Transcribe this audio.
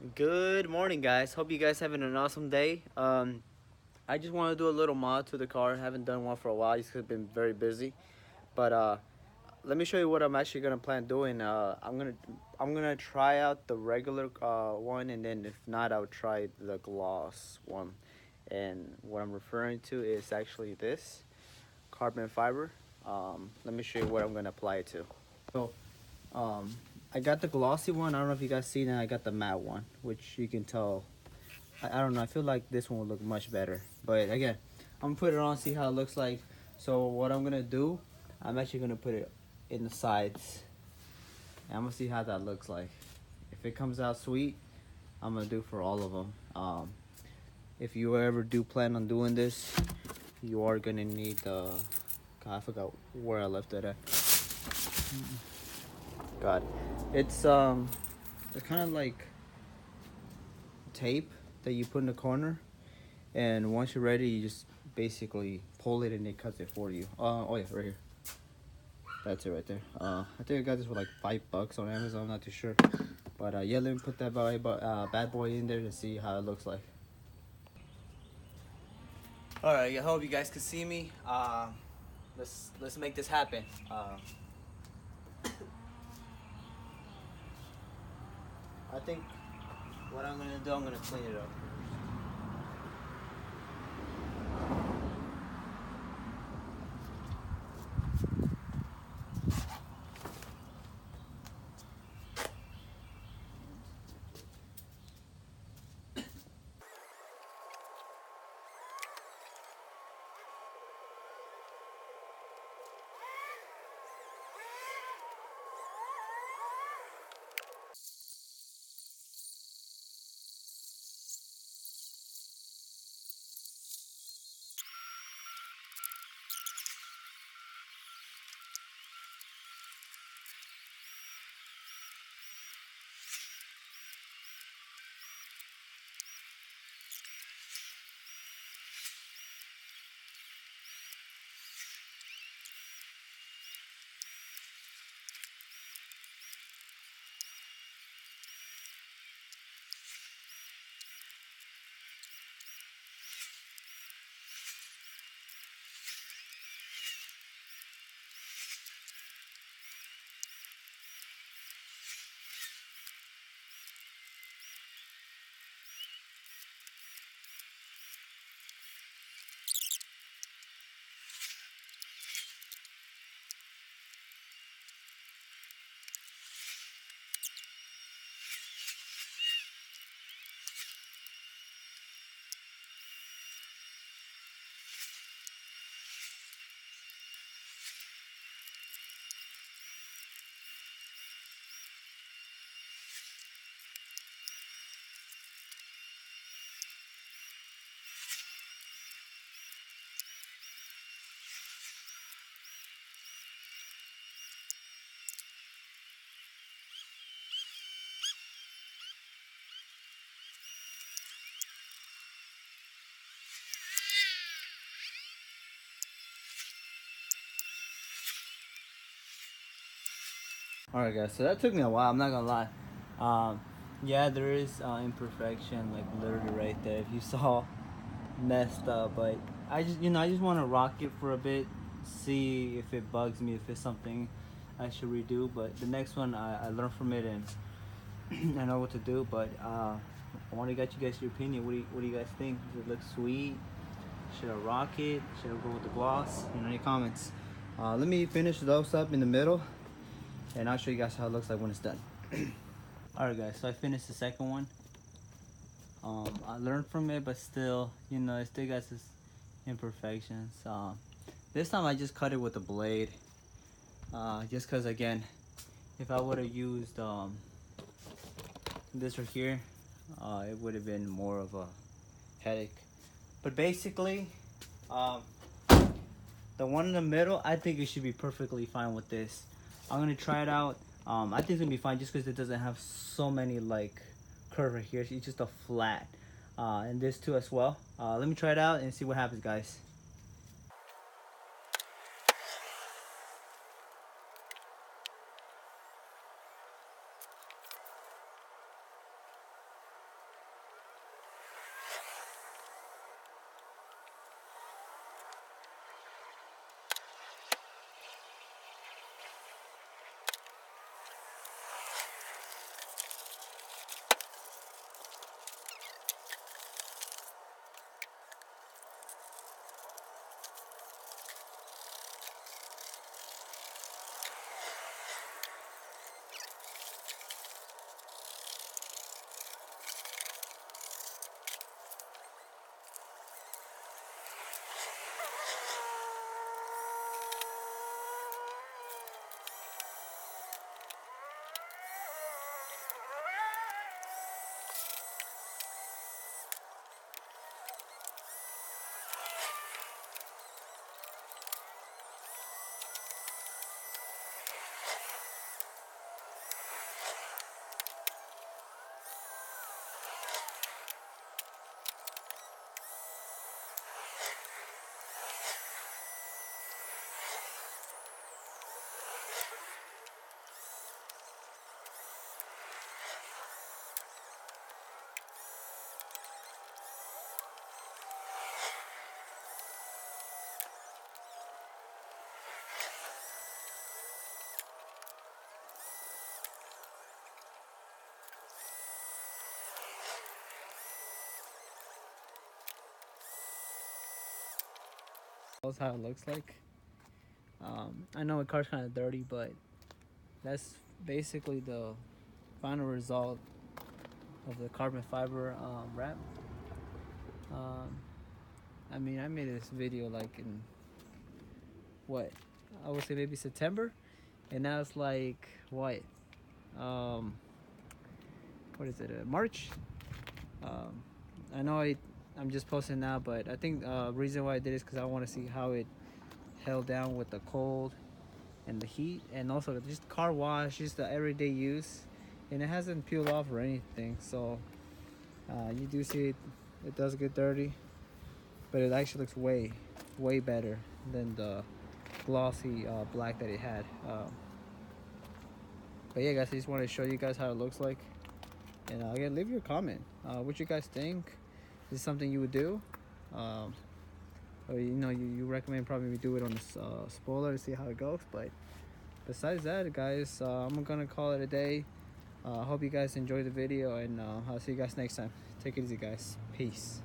Good morning, guys. Hope you guys having an awesome day. I just want to do a little mod to the car. Haven't done one for a while. Just 'cause I've been very busy. But let me show you what I'm actually gonna plan doing. I'm gonna try out the regular one, and then if not, I'll try the gloss one. And what I'm referring to is actually this carbon fiber. Let me show you what I'm gonna apply it to. So um, I got the glossy one. I don't know if you guys seen it. I got the matte one, which you can tell. I don't know. I feel like this one will look much better. But again, I'm gonna put it on, see how it looks like. So what I'm gonna do, I'm actually gonna put it in the sides. And I'm gonna see how that looks like. If it comes out sweet, I'm gonna do for all of them. If you ever do plan on doing this, you are gonna need the. God, I forgot where I left it at. God, it's kind of like tape that you put in the corner, and once you're ready, you just basically pull it and it cuts it for you. Oh yeah, right here. That's it right there. I think I got this for like $5 on Amazon. I'm not too sure, but yeah, let me put that bad boy in there to see how it looks like. All right, I hope you guys can see me. Let's make this happen. I think what I'm gonna do, I'm gonna clean it up. All right, guys. So that took me a while. I'm not gonna lie. Um, yeah, there is imperfection, like literally right there. If you saw, messed up. But I just want to rock it for a bit, see if it bugs me, if it's something I should redo. But the next one, I learned from it and I know what to do. But I want to get you guys your opinion. What do you guys think? Does it look sweet? Should I rock it? Should I go with the gloss? Any comments? Let me finish those up in the middle, and I'll show you guys how it looks like when it's done. Alright guys, so I finished the second one. I learned from it, but still, it still got its imperfections. This time I just cut it with a blade, just cause again, if I would have used this right here, it would have been more of a headache. But basically, um, the one in the middle, I think it should be perfectly fine with this. I'm gonna try it out. I think it's gonna be fine just because it doesn't have so many like curve right here. It's just a flat, and this too as well. Let me try it out and see what happens, guys. That's how it looks like. I know the car's kind of dirty, but that's basically the final result of the carbon fiber wrap. Um, I mean, I made this video like in what, I would say maybe September, and now it's like um, what is it? March. Um, I know I'm just posting now, but I think reason why I did is because I want to see how it held down with the cold and the heat, and also just car wash, just the everyday use, and it hasn't peeled off or anything. So you do see it does get dirty, but it actually looks way better than the glossy black that it had. But yeah, guys, I just wanted to show you guys how it looks like, and again, leave your comment. What you guys think? Is this something you would do? Or you recommend probably we do it on this spoiler to see how it goes. But besides that, guys, I'm gonna call it a day. I hope you guys enjoyed the video, and I'll see you guys next time. Take it easy, guys. Peace.